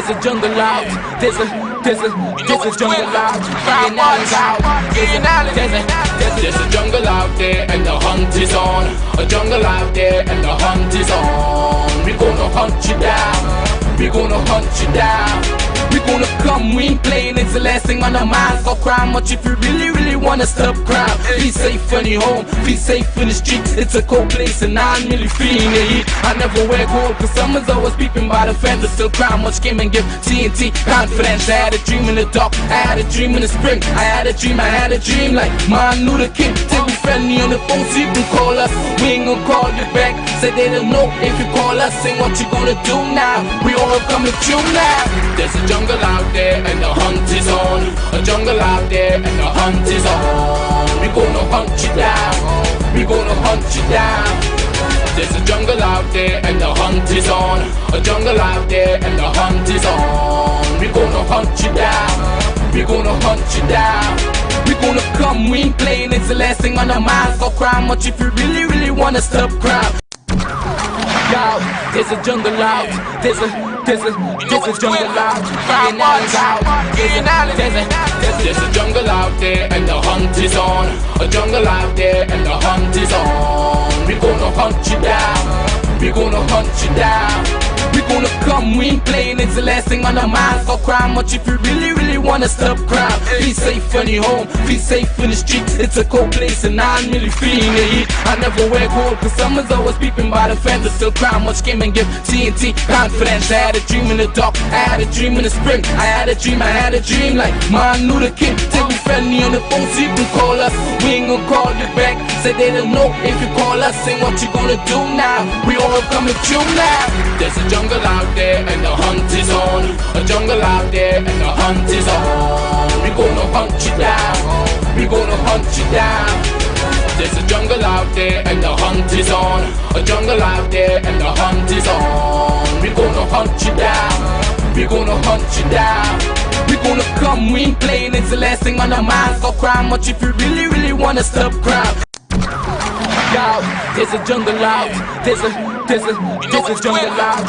there's a jungle out. There's a jungle out. There's a jungle out there and the hunt is on. A jungle out there and the hunt is on. We gonna hunt you down. We gonna hunt you down. We gonna come, we ain't playing, it's the last thing on our minds. Go crime much if you really wanna stop crime. Be safe in your home, be safe in the streets. It's a cold place and I'm really feeling the heat. I never wear gold cause someone's always peeping by the fence. Still crime much came and give TNT confidence. I had a dream in the dark, I had a dream in the spring. I had a dream like Martin Luther King. Take me friendly on the phone so you can call us. We ain't gonna call you back, say they don't know if you call us. Say what you gonna do now, we all coming through now. There's a jungle out there and the hunt is on. A jungle out there and the hunt is on. We gonna hunt you down. We gonna hunt you down. There's a jungle out there and the hunt is on. A jungle out there and the hunt is on. We gonna hunt you down. We gonna hunt you down. We gonna come, we ain't playing, it's the last thing on our minds. Go crime much if you really wanna stop crime. Yo, there's a jungle out. There's a jungle out. There's a jungle out there and the hunt is on. A jungle out there and the hunt is on. We gonna hunt you down. We gonna hunt you down. We gonna come, we ain't playing, it's the last thing on our minds. Go crime much if you really wanna stop crime. Be safe in your home, be safe in the streets. It's a cold place and I'm really feeling the heat. I never wear gold cause someone's always peeping by the fence. Still crime much came and give TNT confidence. I had a dream in the dark, I had a dream in the spring. I had a dream like Martin Luther King. Take me friendly on the phone so you can call us. We ain't gonna call you back, say they don't know if you call us. Say what you gonna do now, we all coming through now. There's a jungle out there and the hunt is on. A jungle out there and the hunt is on. We gonna hunt you down. We gonna hunt you down. There's a jungle out there and the hunt is on. A jungle out there and the hunt is on. We gonna hunt you down. We gonna hunt you down. We gonna come, we ain't playing, it's the last thing on our minds. Go crime much if you really wanna stop crime. Yo, there's a jungle out. There's a jungle out.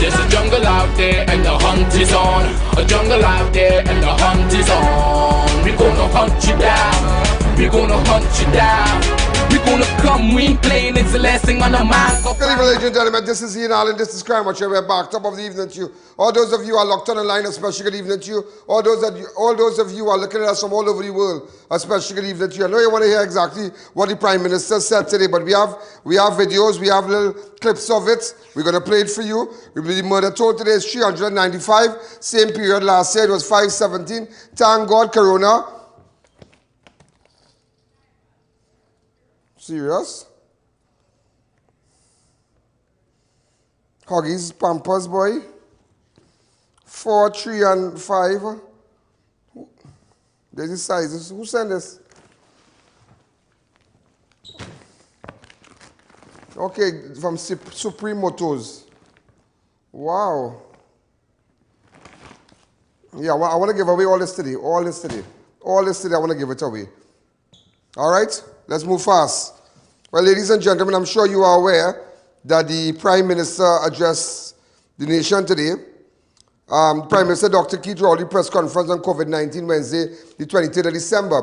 There's a jungle out there and the hunt is on. A jungle out there and the hunt is on. We gonna hunt you down. We gonna hunt you down. We gonna come, we ain't playing, it's the last thing on our minds. Good evening, ladies and gentlemen, this is Ian Alleyne, this is Crime Watch. We're back, top of the evening to you. All those of you who are locked on the line, a special good evening to you. All those of you who are looking at us from all over the world, a special good evening to you. I know you want to hear exactly what the Prime Minister said today, but we have videos, we have little clips of it. We're going to play it for you. The murder total today is 395. Same period last year, it was 517. Thank God, Corona. Serious? Huggies, Pampers, boy. 4, 3, and 5. There's the sizes. Who sent this? Okay, from Supreme Motors. Wow. Yeah, I want to give away all this today. All this today, I want to give it away. All right? Let's move fast. Well, ladies and gentlemen, I'm sure you are aware that the Prime Minister addressed the nation today. Prime Minister Dr. Keith Rowley press conference on COVID-19 Wednesday, the 23rd of December.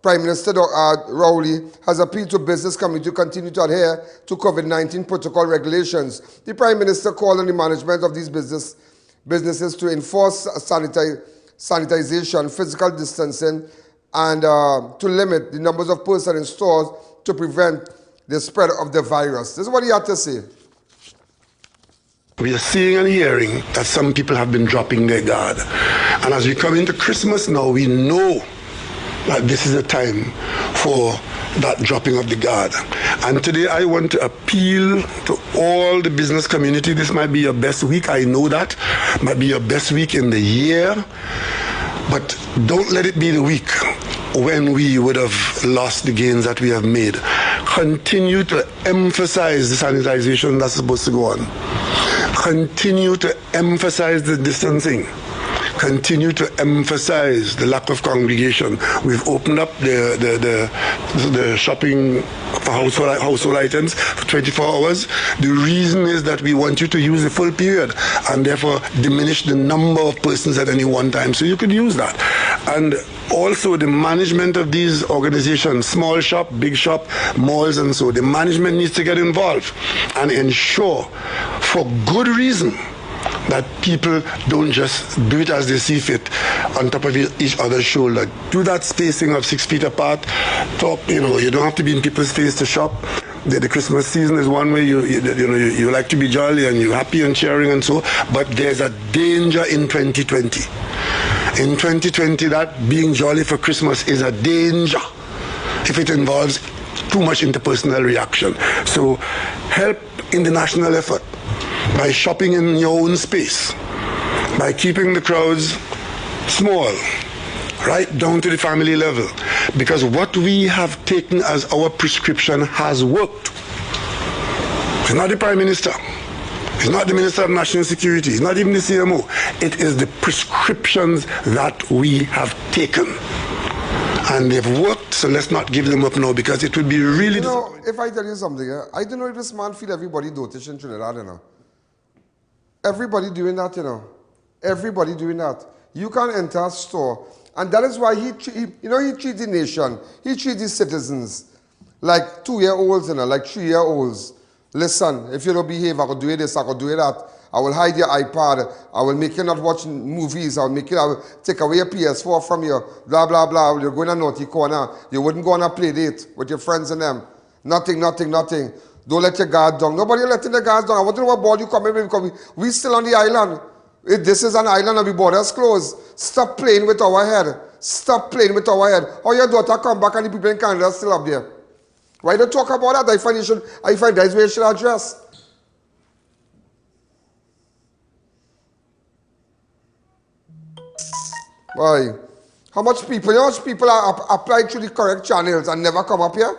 Prime Minister Rowley has appealed to business community to continue to adhere to COVID-19 protocol regulations. The Prime Minister called on the management of these businesses to enforce sanitization, physical distancing, and to limit the numbers of persons in stores to prevent the spread of the virus. This is what he had to say. We are seeing and hearing that some people have been dropping their guard. And as we come into Christmas now, we know that this is a time for that dropping of the guard. And today I want to appeal to all the business community. This might be your best week, I know that. Might be your best week in the year. But don't let it be the week when we would have lost the gains that we have made. Continue to emphasize the sanitization that's supposed to go on. Continue to emphasize the distancing. continue to emphasize the lack of congregation. We've opened up the shopping for household items for 24 hours. The reason is that we want you to use the full period and therefore diminish the number of persons at any one time. So you could use that. And also the management of these organizations, small shop, big shop, malls and so, the management needs to get involved and ensure for good reason that people don't just do it as they see fit on top of each other's shoulder. Do that spacing of 6 feet apart. You don't have to be in people's face to shop. The Christmas season is one way you like to be jolly and you're happy and cheering and so, but there's a danger in 2020. In 2020, that being jolly for Christmas is a danger if it involves too much interpersonal reaction. So help in the national effort by shopping in your own space, by keeping the crowds small, right down to the family level. Because what we have taken as our prescription has worked. It's not the Prime Minister. It's not the Minister of National Security. It's not even the CMO. It is the prescriptions that we have taken. And they've worked, so let's not give them up now because it would be really... You know, if I tell you something, I don't know if this man feel everybody dotish in Trinidad, you know. Everybody doing that, you know. Everybody doing that. You can enter a store, and that is why he treats the nation, he treats the citizens like 2-year-olds, you know, like 3-year-olds. Listen, if you don't behave, I will do this, I will do that. I will hide your iPad. I will make you not watch movies. I will take away your PS4 from you. Blah, blah, blah. You're going to naughty corner. You wouldn't go on a play date with your friends and them. Nothing, nothing, nothing. Don't let your guard down. Nobody letting the guards down. I want to know what ball you coming with because we still on the island. This is an island and the borders closed. Stop playing with our head. Stop playing with our head. Or your daughter come back and the people in Canada are still up there. Why don't talk about that? I find that's where you should address. Why? How much people are applied to the correct channels and never come up here?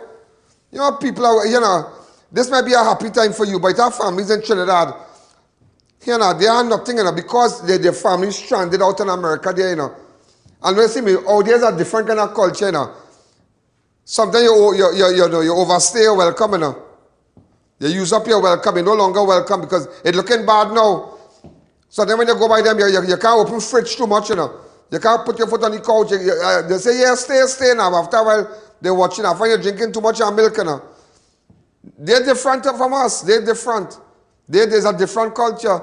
You know, people are, you know, this might be a happy time for you, but our families in Trinidad, you know, they are nothing, you know, because their families stranded out in America there, you know. And when you see me, oh, there's a different kind of culture, you know. Sometimes you overstay your welcome, you know. You use up your welcome, you're no longer welcome because it's looking bad now. So then when you go by them, you can't open fridge too much, you know. You can't put your foot on the couch. They say, yeah, stay now. After a while, they're watching. I find you're drinking too much milk, you know. They're different from us. They're different. There's a different culture.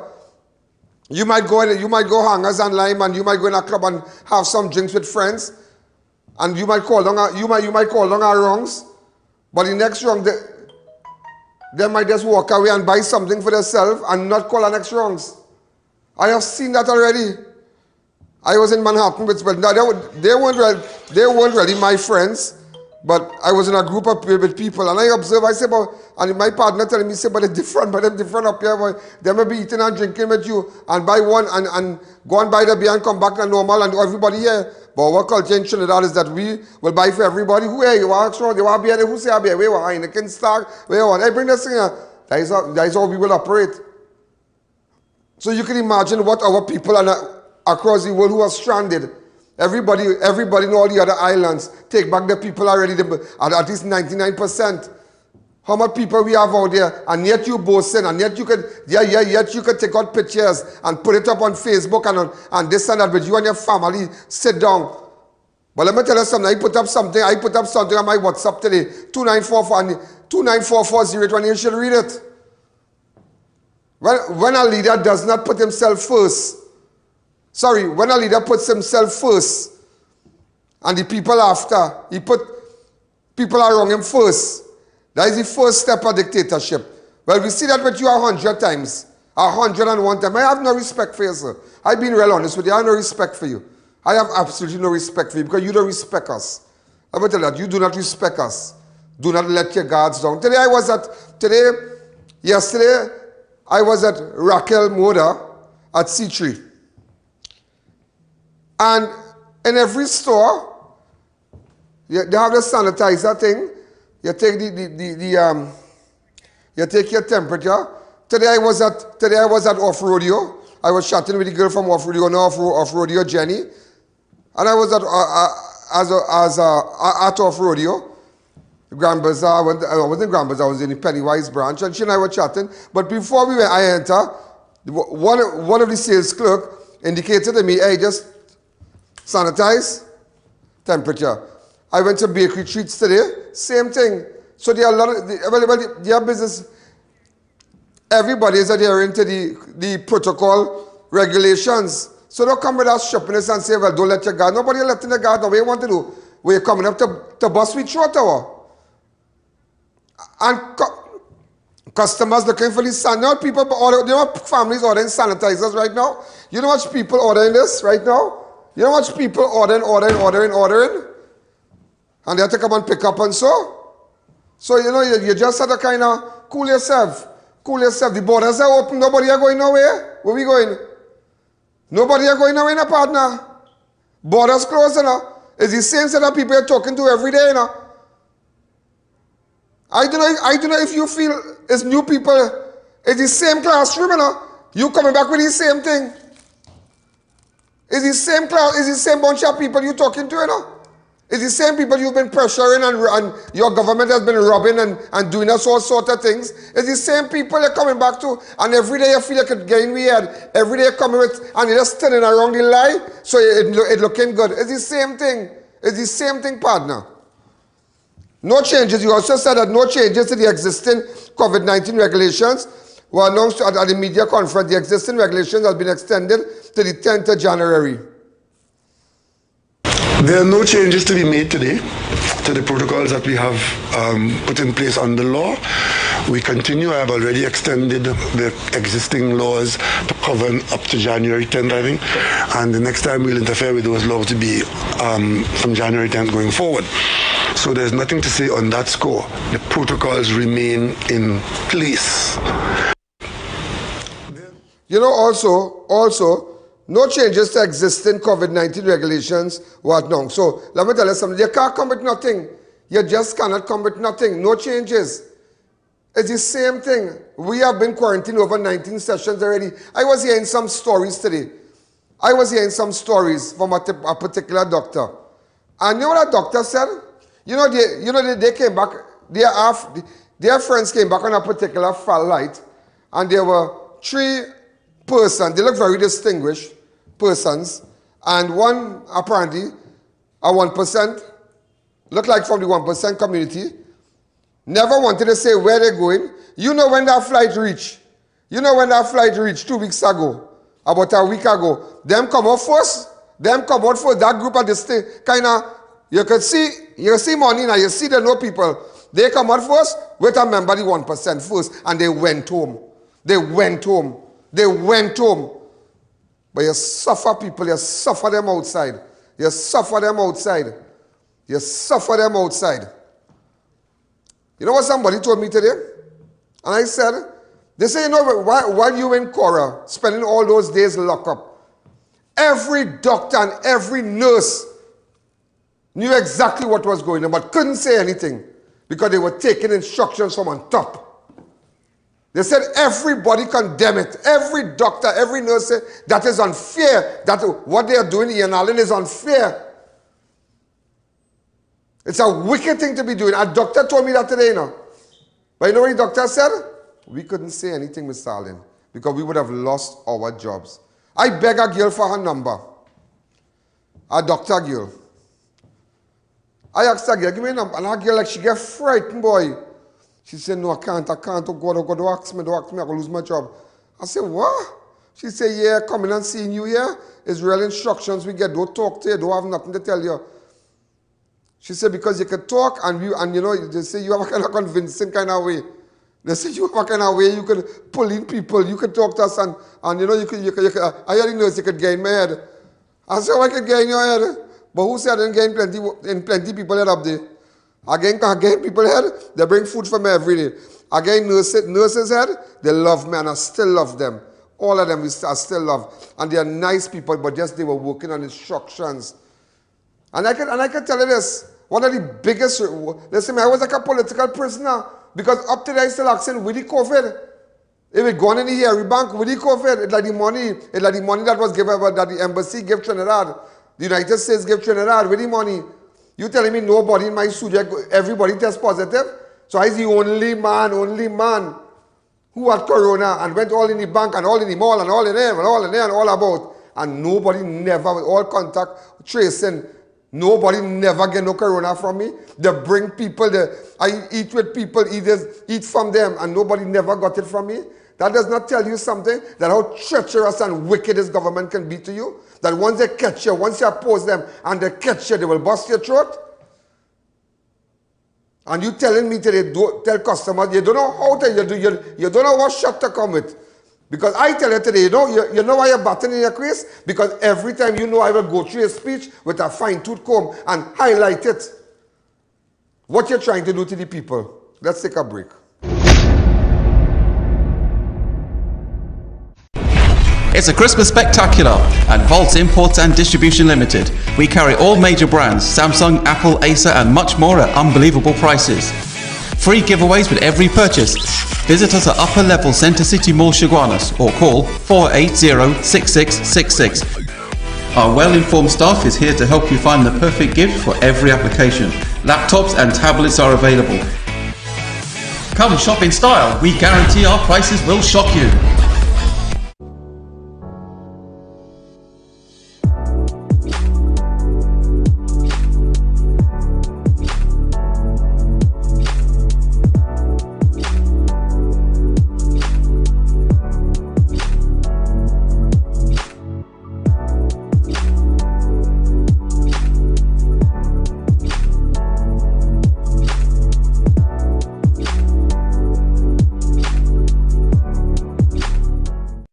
You might go hangers and lime, and you might go in a club and have some drinks with friends, and you might call down our wrongs, but the next wrong, they might just walk away and buy something for themselves and not call our next wrongs. I have seen that already. I was in Manhattan with, but they weren't really my friends, but I was in a group with people, and I observed, I said, and my partner telling me, say, but they're different up here, but they may be eating and drinking with you, and buy one, and go and buy the beer and come back to normal, and everybody here. But our culture in Trinidad is that we will buy for everybody. Who are you? You want beer? Who say beer? Where are Heineken Star? Where are I bring this thing here? That is how we will operate. So you can imagine what our people are across the world who are stranded. Everybody in all the other islands take back the people already at least 99%. How much people we have out there, and yet you boasting, and yet you could take out pictures and put it up on Facebook and this and that, but you and your family sit down. But let me tell you something, I put up something on my WhatsApp today, 29440, you should read it. When a leader does not put himself first, when a leader puts himself first, and the people after, he put people around him first, that is the first step of dictatorship. Well, we see that with you 100 times, 101 times. I have no respect for you, sir. I've been real honest with you. I have no respect for you. I have absolutely no respect for you because you don't respect us. I will tell you that. You do not respect us. Do not let your guards down. Yesterday, I was at Raquel Moda at C3. And in every store, they have the sanitizer thing. You take you take your temperature. Today I was at Off Rodeo. I was chatting with the girl from off-rodeo, Jenny. And I was at off-rodeo. Grand Bazaar, I wasn't in Grand Bazaar, I was in the Pennywise branch, and she and I were chatting. But before I enter, one of the sales clerk indicated to me, hey, just sanitize, temperature. I went to bakery treats today, same thing. So there are a lot of, their business, everybody is adhering to the protocol regulations. So don't come with us shoppiness and say, well, don't let your guard. Nobody letting the guard know. What you want to do? We're coming up to bus with short hour. And customers looking for these people order, you know what families ordering sanitizers right now? You know what people ordering this right now? You know what people ordering? And they have to come and pick up and so. So, you know, you just have to kind of cool yourself. The borders are open, nobody are going nowhere. Where we going? Nobody are going nowhere, no, partner. Borders closed, you know. It's the same set of people you're talking to every day, you know. I don't know if you feel it's new people. It's the same classroom, you know. You coming back with the same thing. It's the same class, it's the same bunch of people you talking to, you know. It's the same people you've been pressuring and your government has been robbing and doing us all sort of things. It's the same people you're coming back to, and every day you feel like it's getting weird. Every day you're coming with, and you're just turning around the lie, so it looking good. It's the same thing. It's the same thing, partner. No changes. You also said that no changes to the existing COVID-19 regulations were announced at the media conference. The existing regulations have been extended to the 10th of January. There are no changes to be made today to the protocols that we have put in place under law. We continue. I have already extended the existing laws to cover up to January 10th, I think. And the next time we'll interfere with those laws to be from January 10th going forward. So there's nothing to say on that score. The protocols remain in place. You know, also, no changes to existing COVID-19 regulations were announced. So let me tell you something. You can't come with nothing. You just cannot come with nothing. No changes. It's the same thing. We have been quarantined over 19 sessions already. I was hearing some stories today. I was hearing some stories from a particular doctor. And you know what that doctor said? They came back, their friends came back on a particular flight, and there were 3 persons. They look very distinguished persons, and one apparently a 1%, looked like from the 1% community, never wanted to say where they're going. You know when that flight reached? 2 weeks ago, about a week ago. Them come out first. That group of this thing, kind of, you see money now, you see the no people. They come out first with a member the 1% first, and they went home. But you suffer people, you suffer them outside. You suffer them outside. You know what somebody told me today? And I said, they say, you know, while you in Cora, spending all those days locked up, every doctor and every nurse knew exactly what was going on, but couldn't say anything because they were taking instructions from on top. They said everybody condemn it. Every doctor, every nurse said that is unfair. That what they are doing in Alleyne is unfair. It's a wicked thing to be doing. A doctor told me that today, you know. But you know what the doctor said? We couldn't say anything, Mr. Alleyne, because we would have lost our jobs. I beg a girl for her number. A doctor girl. I asked her girl, give me a number. And her girl, like, she get frightened, boy. She said, no, I can't. Don't ask me, I can lose my job. I said, what? She said, yeah, coming and seeing you here is real instructions we get. Don't talk to you, don't have nothing to tell you. She said, because you can talk and you know, they say you have a kind of convincing kind of way. They say you have a kind of way you can pull in people, you can talk to us and you know, you could I heard the nurse you could get in my head. I said, I could get in your head. But who said I didn't get plenty people head up there? Again, people head, they bring food for me every day. Again, nurses head, they love me and I still love them. All of them I still love. And they are nice people, but just they were working on instructions. And I can tell you this, one of the biggest, listen, I was like a political prisoner because up to there I still asking with the COVID. If it gone in the Harry Bank with the COVID, it's like the money that was given, that the embassy gave Trinidad. The United States gave Trinidad with the money. You telling me nobody in my subject, everybody test positive? So I the only man who had corona and went all in the bank and all in the mall and all in there and all in there and all about. And nobody never, with all contact tracing, nobody never get no corona from me. They bring people, I eat with people, eat from them, and nobody never got it from me. That does not tell you something, that how treacherous and wicked this government can be to you? That once they catch you, once you oppose them and they catch you, they will bust your throat? And you telling me today, tell customers, you don't know how to, you don't know what shot to come with. Because I tell you today, you know why you're batting in your crease? Because every time you know I will go through a speech with a fine-tooth comb and highlight it. What you're trying to do to the people. Let's take a break. It's a Christmas spectacular at Volts Imports and Distribution Limited. We carry all major brands, Samsung, Apple, Acer and much more at unbelievable prices. Free giveaways with every purchase. Visit us at Upper Level Center City Mall, Chaguanas, or call 480-6666. Our well-informed staff is here to help you find the perfect gift for every application. Laptops and tablets are available. Come shop in style. We guarantee our prices will shock you.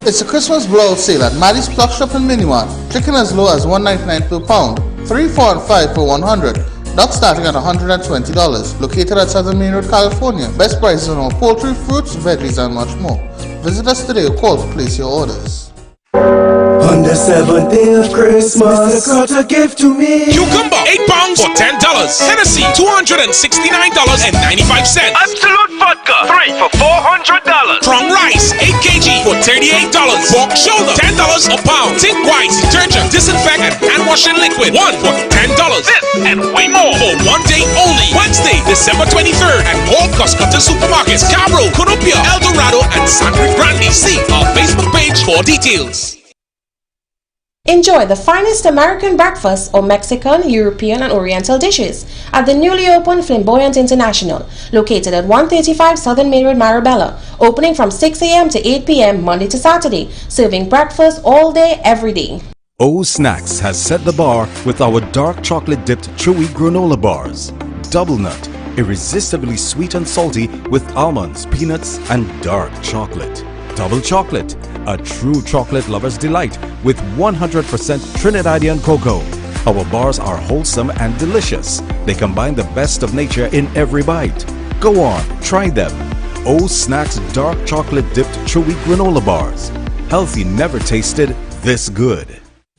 It's a Christmas blowout sale at Maddie's Plug Shop in Minuan. Chicken as low as $1.99 per pound, 3, 4 and 5 for $100. Duck starting at $120. Located at Southern Main Road, California. Best prices on all poultry, fruits, veggies and much more. Visit us today or call to place your orders. On the 7th day of Christmas, Mr. Carter gave to me cucumber, 8 pounds for $10. Hennessy, $269.95. Absolute vodka, 3 for $400. Prong rice, 8 kg for $38. Pork shoulder, $10 a pound. Think white detergent, disinfectant, hand washing liquid, 1 for $10. This and way more for 1 day only. Wednesday, December 23rd at all Costco supermarkets, Cabro, Cunupia, El Dorado, and Sangre Grande. See our Facebook page for details. Enjoy the finest American breakfast or Mexican, European and Oriental dishes at the newly opened Flamboyant International, located at 135 Southern Main Road, Marabella, opening from 6 a.m. to 8 p.m. Monday to Saturday, serving breakfast all day, every day. O Snacks has set the bar with our dark chocolate dipped chewy granola bars. Double nut, irresistibly sweet and salty with almonds, peanuts and dark chocolate. Double chocolate, a true chocolate lover's delight with 100% Trinidadian cocoa. Our bars are wholesome and delicious. They combine the best of nature in every bite. Go on, try them. O Snacks dark chocolate dipped chewy granola bars. Healthy never tasted this good.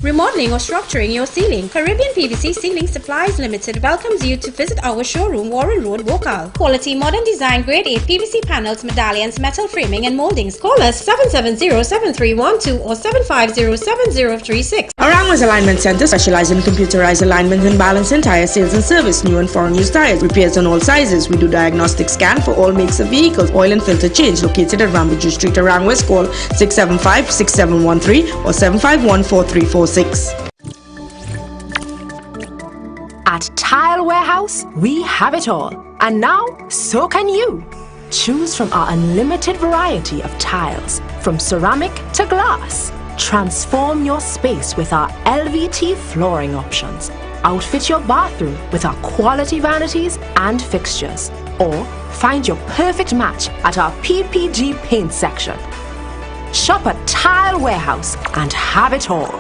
Remodeling or structuring your ceiling, Caribbean PVC Ceiling Supplies Limited welcomes you to visit our showroom, Warren Road, Wokal. Quality modern design grade 8 PVC panels, medallions, metal framing and moldings. Call us 770-7312 or 750-7036. Around's Alignment Center specializes in computerized alignment and balancing tire sales and service, new and foreign used tires, repairs on all sizes. We do diagnostic scan for all makes of vehicles, oil and filter change. Located at Rambuju Street, Arang West. Call 675-6713 or 751-4346. At Tile Warehouse, we have it all. And now, so can you. Choose from our unlimited variety of tiles, from ceramic to glass. Transform your space with our LVT flooring options. Outfit your bathroom with our quality vanities and fixtures. Or find your perfect match at our PPG paint section. Shop at Tile Warehouse and have it all.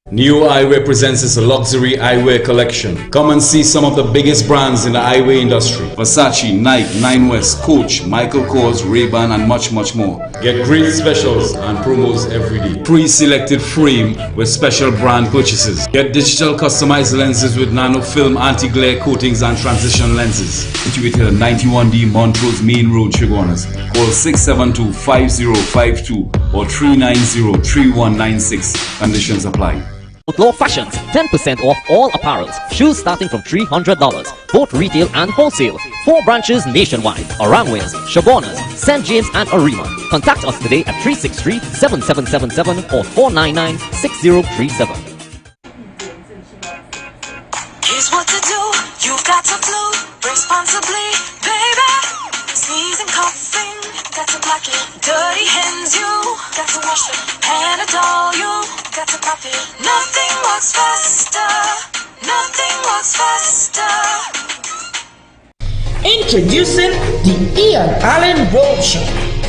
New Eyewear presents its luxury eyewear collection. Come and see some of the biggest brands in the eyewear industry. Versace, Nike, Nine West, Coach, Michael Kors, Ray-Ban and much more. Get great specials and promos every day. Pre-selected frame with special brand purchases. Get digital customized lenses with nano film anti-glare coatings and transition lenses. Situated at 91D Montrose Main Road, Chaguanas. Call 672-5052 or 390-3196. Conditions apply. Outlaw Fashions, 10% off all apparels. Shoes starting from $300, both retail and wholesale. 4 branches nationwide. ROWLEY'S, Chaguanas, St. James and Arima. Contact us today at 363-7777 or 499-6037. Here's what to do. You've got to flu responsibly, baby. Sneezing, coughing, got to block it. Dirty hands, you got to wash it. Panadol, you got to pop it. Nothing works faster. Nothing works faster. Introducing the Ian Alleyne Road Show,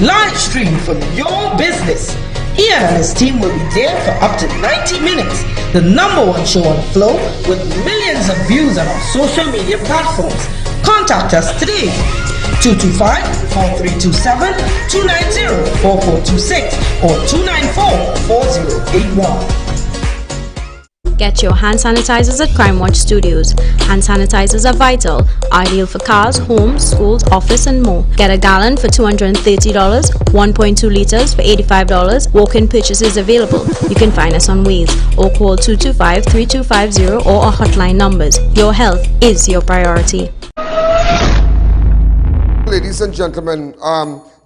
live stream from your business. Ian and his team will be there for up to 90 minutes. The #1 show on Flow with millions of views on our social media platforms. Contact us today. 225-4327, 290-4426 or 294-4081. Get your hand sanitizers at Crime Watch Studios. Hand sanitizers are vital, ideal for cars, homes, schools, office and more. Get a gallon for $230, 1.2 liters for $85. Walk-in purchases available. You can find us on Waze or call 225-3250 or our hotline numbers. Your health is your priority. Ladies and gentlemen,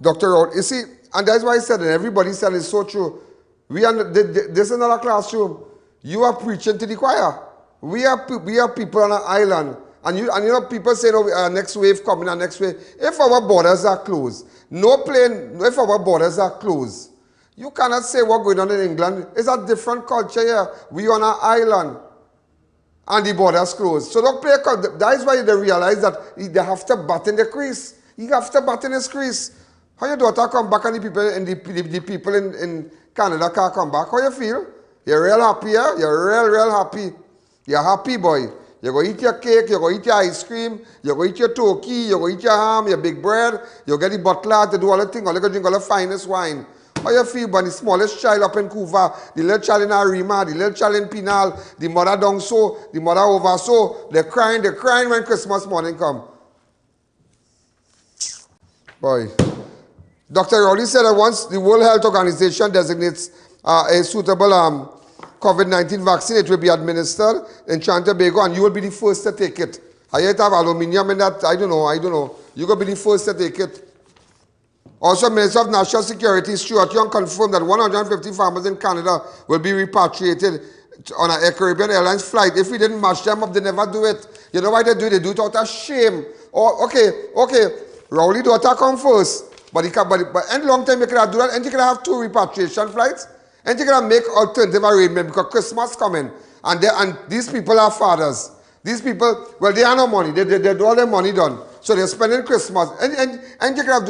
Dr. Rowley, you see, and that's why I said, and everybody said it's so true. We are, this is not a classroom. You are preaching to the choir. We are people on an island. And you know, people say, oh, next wave coming, and next wave. If our borders are closed, if our borders are closed, you cannot say what's going on in England. It's a different culture here. We are on an island. And the borders closed. So don't play, that is why they realize that they have to bat in the crease. You have to bat in his crease. How your daughter come back and the people in Canada can't come back? How you feel? You're real happy, yeah? You're real happy. You're happy, boy. You're going to eat your cake, you're going to eat your ice cream, you're going to eat your turkey, you're going to eat your ham, your big bread, you'll get the butler to do all the things, or you're going to drink all the finest wine. How you feel when the smallest child up in Couva, the little child in Arima, the little child in Pinal, the mother down so, the mother over so, they're crying when Christmas morning come. Boy. Dr. Rowley said that once the World Health Organization designates a suitable COVID-19 vaccine, it will be administered in Trinidad and Tobago, and you will be the first to take it. I yet have aluminium in that, I don't know. You're going to be the first to take it. Also, Minister of National Security, Stuart Young, confirmed that 150 farmers in Canada will be repatriated on a Caribbean Airlines flight. If we didn't match them up, they never do it. You know why they do it? They do it out of shame. Oh, okay. Rowley daughter come first. But in long time you could have do that, and you could have 2 repatriation flights, and you could have make alternative arrangement because Christmas coming, and these people are fathers. These people, well, they have no money. They do all their money done, so they're spending Christmas, and you could have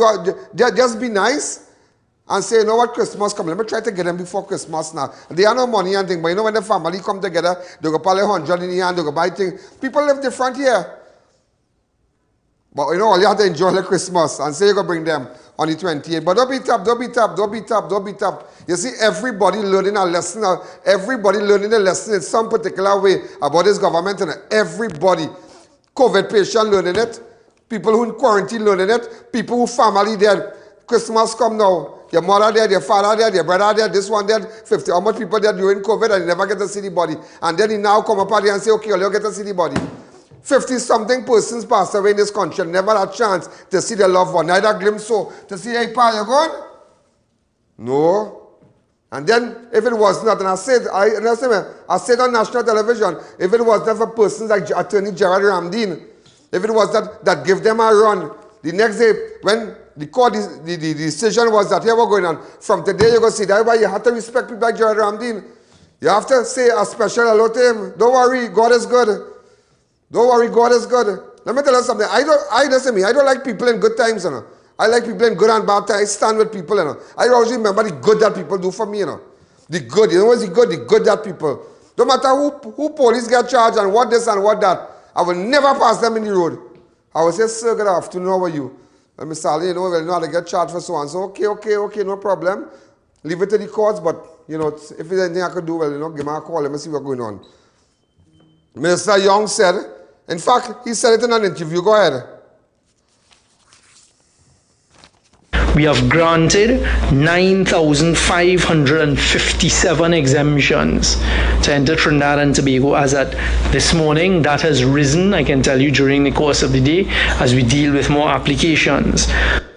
just be nice and say, you know what, Christmas coming. Let me try to get them before Christmas now. They have no money and things, but you know when the family come together, they go probably 100 in the hand, they go buy things. People live different here. But you know, all you have to enjoy the Christmas and say you're going to bring them on the 28th. But don't be tough. You see, everybody learning a lesson. Everybody learning a lesson in some particular way about this government. And everybody. COVID patient learning it. People who in quarantine learning it. People who family dead. Christmas come now. Your mother dead, your father dead, your brother dead, this one dead. 50. How much people dead during COVID and you never get to see the body. And then he now come up and say, okay, you'll get to see the body. 50-something persons passed away in this country, never had a chance to see their loved one, neither glimpse so, to see, hey, pa, you gone? No. And then, if it was not, and I said on national television, if it was not for persons like Attorney Gerard Ramdeen, if it was that give them a run, the next day, when the court, the decision was that here we're going on, from today you're going to see, that's why you have to respect people like Gerard Ramdeen. You have to say a special hello to him. Don't worry, God is good. Don't worry, God is good. Let me tell you something. I don't like people in good times, you know. I like people in good and bad times. I stand with people, you know. I always remember the good that people do for me, you know. The good, you know what's the good? The good that people. No matter who police get charged and what this and what that, I will never pass them in the road. I will say, sir, good afternoon, how are you? And Mr. Alleyne, you know, well, you know how to get charged for so and so. Okay, no problem. Leave it to the courts, but, you know, if there's anything I could do, well, you know, give me a call, let me see what's going on. Minister Young said, in fact, he said it in an interview. Go ahead. We have granted 9,557 exemptions to enter Trinidad and Tobago as at this morning. That has risen, I can tell you, during the course of the day as we deal with more applications.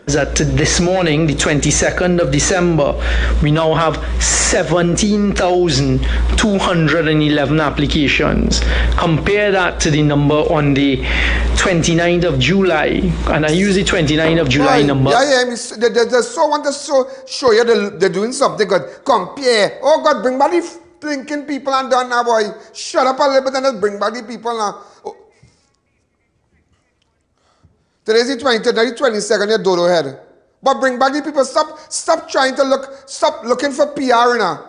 That this morning, the 22nd of December, we now have 17,211 applications. Compare that to the number on the 29th of July, and I use the 29th of July number. Yeah, they so want to show you they're doing something good. Compare. Oh God, bring back the blinking people and done now, boy. Shut up a little bit and just bring back the people now. Oh. Today's the 20th, the 22nd, you dodo head. But bring back the people. Stop trying to stop looking for PR now.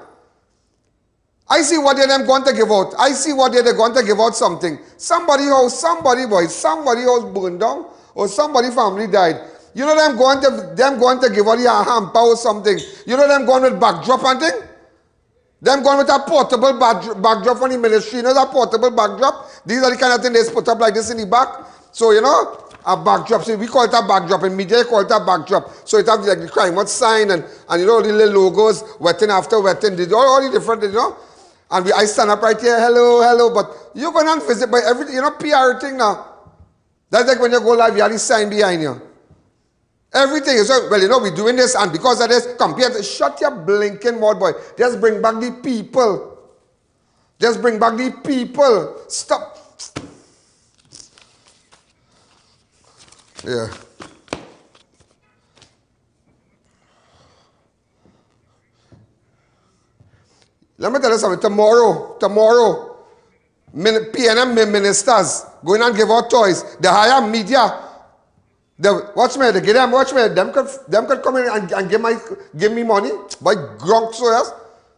I see what they're going to give out. I see what they're going to give out something. Somebody's house burned down, or somebody's family died. You know them going to give out a hamper or something. You know them going with backdrop and thing? Them going with a portable backdrop from the ministry. You know that portable backdrop? These are the kind of things they put up like this in the back. So, you know, a backdrop. So we call it a backdrop. In media, call it a backdrop. So it has like the crime watch sign and you know, the little logos, wetting after wetting. All the different, you know. And I stand up right here, hello. But you're going to visit by everything, you know, PR thing now. That's like when you go live, you have the sign behind you. Everything is, well, you know, we're doing this, and because of this, compared to, shut your blinking mouth, boy. Just bring back the people. Just bring back the people. Stop. Yeah. Let me tell you something. Tomorrow, PNM ministers going and give out toys. They hire media. Watch me. They give them. Watch me. Them could come in and give me money. Boy, grunk soyas.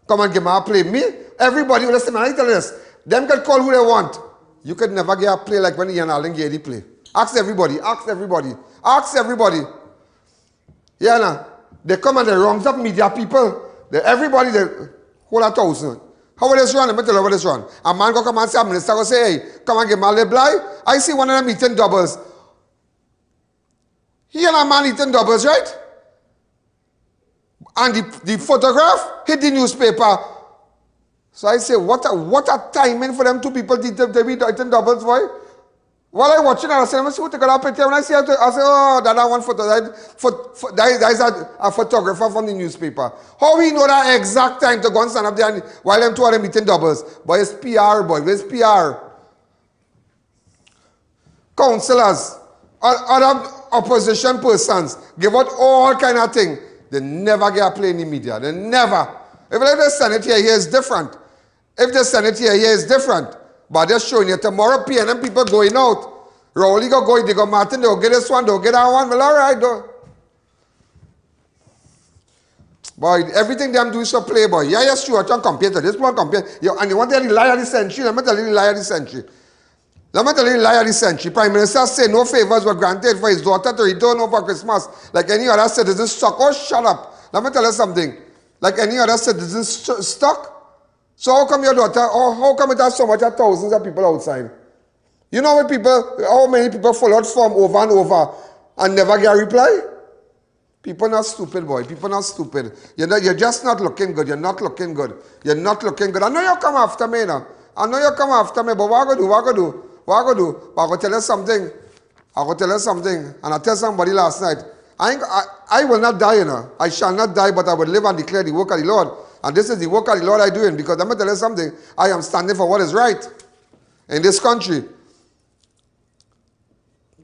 Come and give me a play. Me, everybody. Listen, man. I tell you this. Them could call who they want. You could never get a play like when Ian Alleyne gave the play. Ask everybody. Yeah, nah. They come and they round up media people. Everybody, they hold 1,000. How will this run? Let me tell you how this run. A man go come and say, a minister go say, hey, come and give me a little blind. I see one of them eating doubles. He and a man eating doubles, right? And the photograph hit the newspaper. So I say, what a timing for them two people to be eating doubles, boy. While I watching, I say, let me see what they got up here. When I see it, I say, oh, that one photo. That is a photographer from the newspaper. How we know that exact time to go and stand up there while them two are eating doubles? Boy, it's PR, boy. It's PR. Councillors, other opposition persons give out all kind of thing. They never get a play in the media. They never. If the Senate here is different. If the Senate here is different. But they're showing you tomorrow PNM people going out. Rowley go going, they go Martin, they'll get this one, they'll get that one. Well, all right, though. Boy, everything them do is so play, boy. Yeah, yes, sure, I can compare to this one, compare. And you want to tell the lie of the century? Let me tell you the lie of the century. Prime Minister said no favors were granted for his daughter to return over Christmas. Like any other citizen stuck. Oh, shut up. Let me tell you something. Like any other citizen stuck. So how come your daughter, how come it has so much thousands of people outside? You know how many people fill out form over and over and never get a reply? People not stupid, boy. People not stupid. You're just not looking good. You're not looking good. I know you come after me now. But what I go do? But I go tell you something. And I tell somebody last night, I will not die, you know. I shall not die, but I will live and declare the work of the Lord. And this is the work of the Lord I'm doing, because let me tell you something. I am standing for what is right in this country.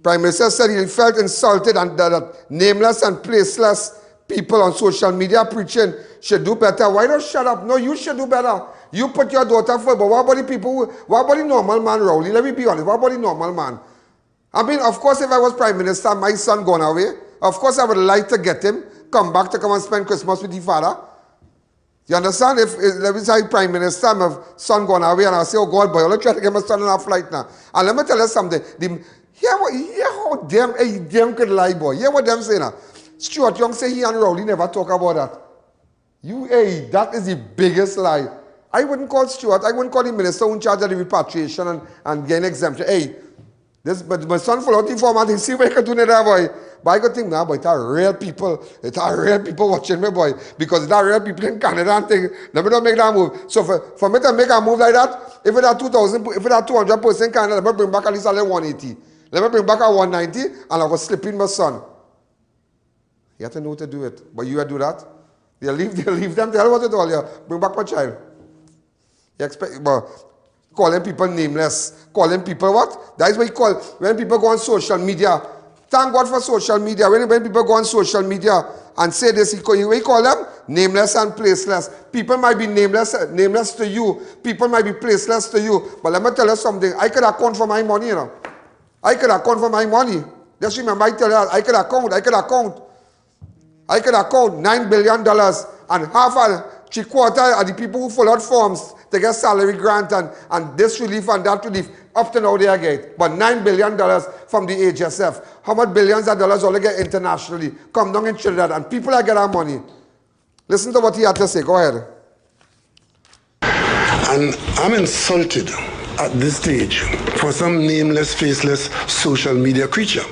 Prime Minister said he felt insulted and that nameless and placeless people on social media preaching should do better. Why don't shut up? No, you should do better. You put your daughter forward, but what about the people, what about the normal man, Rowley? Let me be honest. What about the normal man? I mean, of course, if I was Prime Minister, my son gone away, of course I would like to get him, come back to come and spend Christmas with the father. You understand? If let me say Prime Minister, my son gone away and I say, oh God, boy, I'll try to get my son on a flight now. And let me tell you something. Hear how them could lie, boy. Hear what them say now. Stuart Young say he and Rowley never talk about that. That is the biggest lie. I wouldn't call Stuart, I wouldn't call the minister in charge of the repatriation and gain exemption. But my son followed the format, he see what he can do there, boy. But I could think, nah, boy, it's are real people. It's are real people watching me, boy. Because it's are real people in Canada and things. Let me not make that move. So for me to make a move like that, if it are 2,000, if it are 200% Canada, let me bring back at least 180. Let me bring back a 190 and I will slip in my son. You have to know to do it. But you do that. They leave them, tell what to do. Bring back my child. You expect, but calling people nameless. Calling people what? That is what you call, when people go on social media. Thank God for social media. When people go on social media and say this, you call them nameless and placeless. People might be nameless to you. People might be placeless to you. But let me tell you something. I could account for my money, you know. I could account for my money. Just remember, I tell you, I could account $9 billion and half a 3/4 of the people who followed forms to get salary grant and this relief and that relief, up to now they get. But $9 billion from the HSF. How much billions of dollars all they get internationally? Come down in Trinidad and people are getting money. Listen to what he had to say. Go ahead. And I'm insulted at this stage for some nameless, faceless social media creature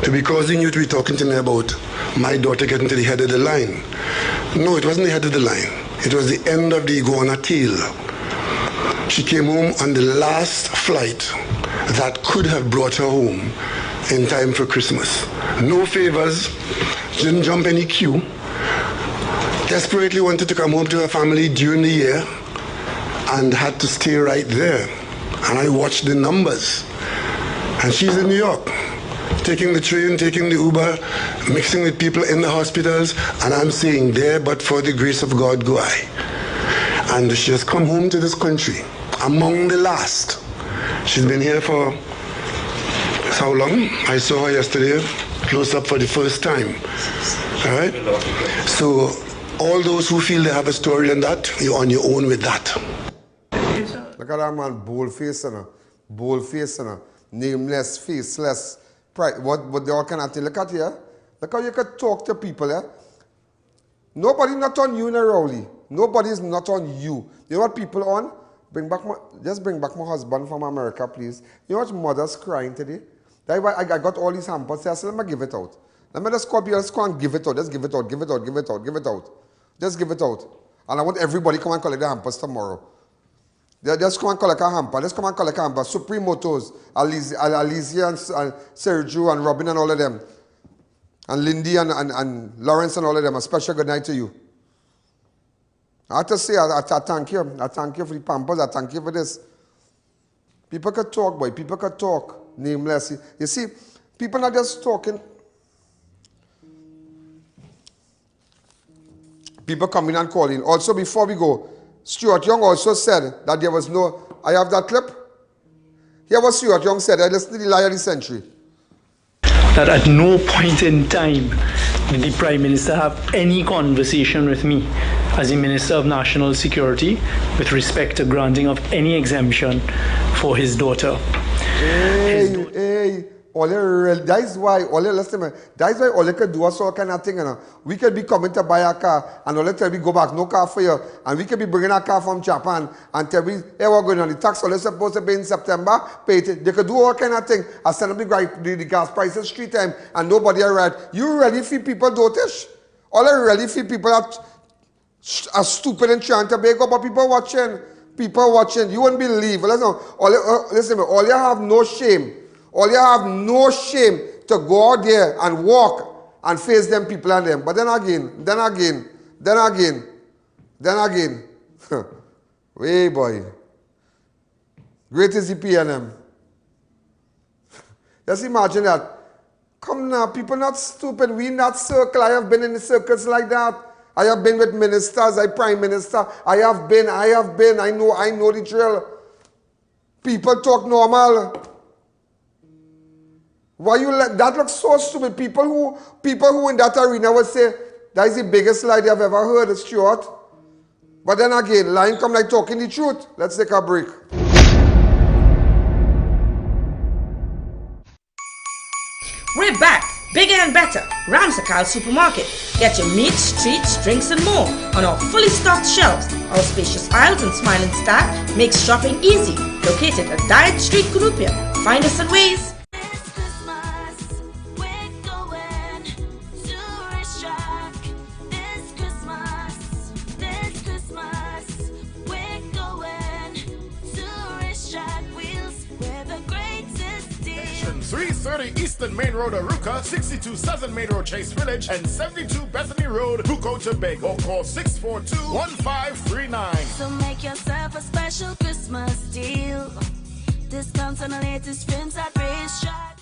to be causing you to be talking to me about my daughter getting to the head of the line. No, it wasn't the head of the line. It was the end of the iguana tail. She came home on the last flight that could have brought her home in time for Christmas. No favors, didn't jump any queue. Desperately wanted to come home to her family during the year and had to stay right there. And I watched the numbers. And she's in New York, taking the train, taking the Uber, mixing with people in the hospitals, and I'm saying there, but for the grace of God go I. And she has come home to this country, among the last. She's been here for how long? I saw her yesterday, close up for the first time. All right? So all those who feel they have a story in that, you're on your own with that. Look at that man, bold face, nameless, faceless. What they all kind of thing. Look at here. Look how you can talk to people. Nobody not on you in a Rowley. Nobody is not on you. You know what people on? Just bring back my husband from America, please. You know what mother's crying today? That's why I got all these hampers. I said, let me give it out. Let me just copy, let's go and give it out. Just give it out, give it out, give it out, give it out. Just give it out. And I want everybody come and collect the hampers tomorrow. Just come and collect a hamper. Let's come and collect a hamper. Supreme Motors, Alicia and Sergio and Robin and all of them. And Lindy and Lawrence and all of them. A special good night to you. I have to say, I thank you. I thank you for the pampers. I thank you for this. People could talk, boy. People could talk. Nameless. You see, people not just talking. People coming and calling. Also, before we go, Stuart Young also said that there was no... I have that clip. Here what Stuart Young said. I listened to the lie of the century. That at no point in time did the Prime Minister have any conversation with me as the Minister of National Security with respect to granting of any exemption for his daughter. That is why all they could do us all kind of thing. You know. We could be coming to buy a car and all they tell we go back, no car for you. And we could be bringing a car from Japan and tell we, hey, we're going on the tax, all they're supposed to pay in September, pay it. They could do all kind of thing. I send them the gas prices 3 times and nobody arrived. You really feel people dotish? All I really feel people are stupid and trying to beg up, but people watching. People watching. You wouldn't believe. Listen, all you have no shame. All you have no shame to go out there and walk and face them people and them. But then again, way boy. Great is the PNM. Just imagine that. Come now, people not stupid. We in that circle. I have been in the circles like that. I have been with ministers, Prime Minister. I have been. I know the drill. People talk normal. Why you let that look so stupid? People who in that arena would say, that is the biggest lie they have ever heard, Stuart. But then again, line come like talking the truth. Let's take a break. We're back, bigger and better. Ramsakal Supermarket. Get your meats, treats, drinks and more on our fully stocked shelves. Our spacious aisles and smiling staff makes shopping easy. Located at Diet Street, Kurupia. Find us at Ways. Eastern Main Road, Aruka, 62 Southern Main Road, Chase Village, and 72 Bethany Road, Bucco, Tobago. Or call 642-1539. So make yourself a special Christmas deal. Discounts on the latest films at Racetrack.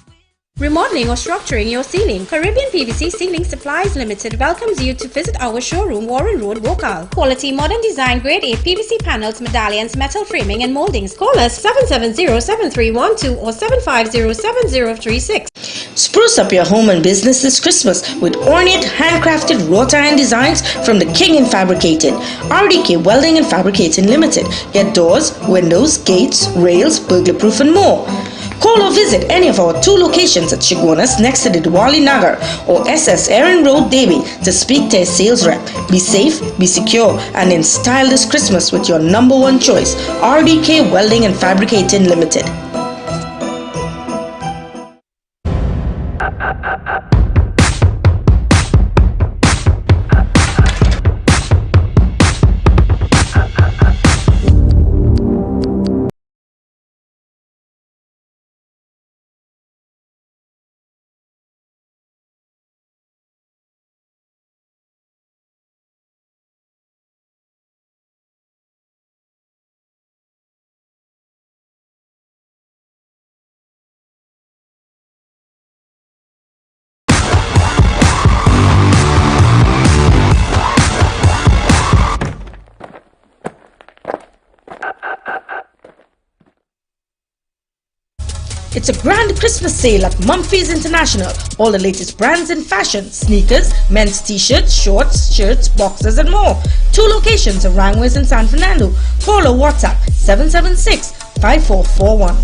Remodeling or structuring your ceiling, Caribbean PVC Ceiling Supplies Limited welcomes you to visit our showroom, Warren Road, Wokal. Quality modern design grade A PVC panels, medallions, metal framing and moldings. Call us 770-7312 or 750-7036. Spruce up your home and business this Christmas with ornate handcrafted wrought iron designs from the King in Fabricated. RDK Welding and Fabricating Limited. Get doors, windows, gates, rails, burglar proof and more. Call or visit any of our 2 locations at Chaguanas next to the Diwali Nagar or SS Erin Road, Davie to speak to a sales rep. Be safe, be secure, and in style this Christmas with your #1 choice, RDK Welding and Fabricating Limited. It's a grand Christmas sale at Mumphy's International. All the latest brands in fashion, sneakers, men's t-shirts, shorts, shirts, boxers and more. 2 locations of Rangways and San Fernando. Call or WhatsApp 776-5441.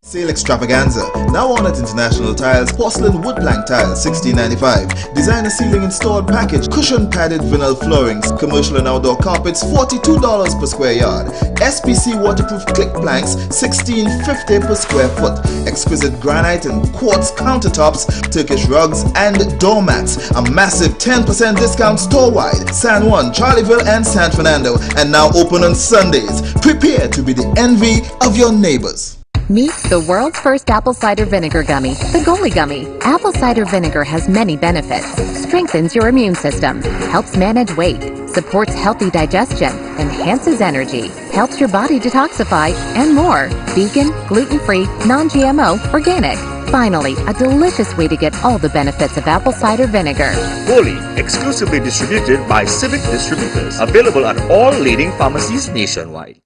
Sale extravaganza. Now on at International Tiles, porcelain wood plank tiles, $16.95. Designer ceiling installed package, cushion padded vinyl floorings, commercial and outdoor carpets, $42 per square yard. SPC waterproof click planks, $16.50 per square foot. Exquisite granite and quartz countertops, Turkish rugs and doormats. A massive 10% discount store-wide. San Juan, Charleville and San Fernando. And now open on Sundays. Prepare to be the envy of your neighbors. Meet the world's first apple cider vinegar gummy, the Goalie Gummy. Apple cider vinegar has many benefits. Strengthens your immune system, helps manage weight, supports healthy digestion, enhances energy, helps your body detoxify, and more. Vegan, gluten-free, non-GMO, organic. Finally, a delicious way to get all the benefits of apple cider vinegar. Goalie, exclusively distributed by Civic Distributors. Available at all leading pharmacies nationwide.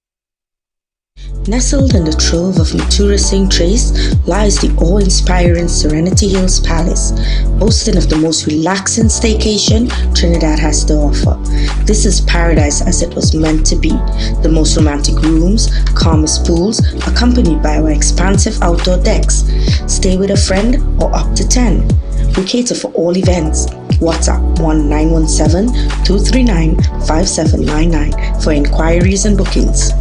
Nestled in the trove of Matura-Singh Trace lies the awe-inspiring Serenity Hills Palace, boasting of the most relaxing staycation Trinidad has to offer. This is paradise as it was meant to be. The most romantic rooms, calmest pools, accompanied by our expansive outdoor decks. Stay with a friend or up to 10. We cater for all events. WhatsApp 1917-239-5799 for inquiries and bookings.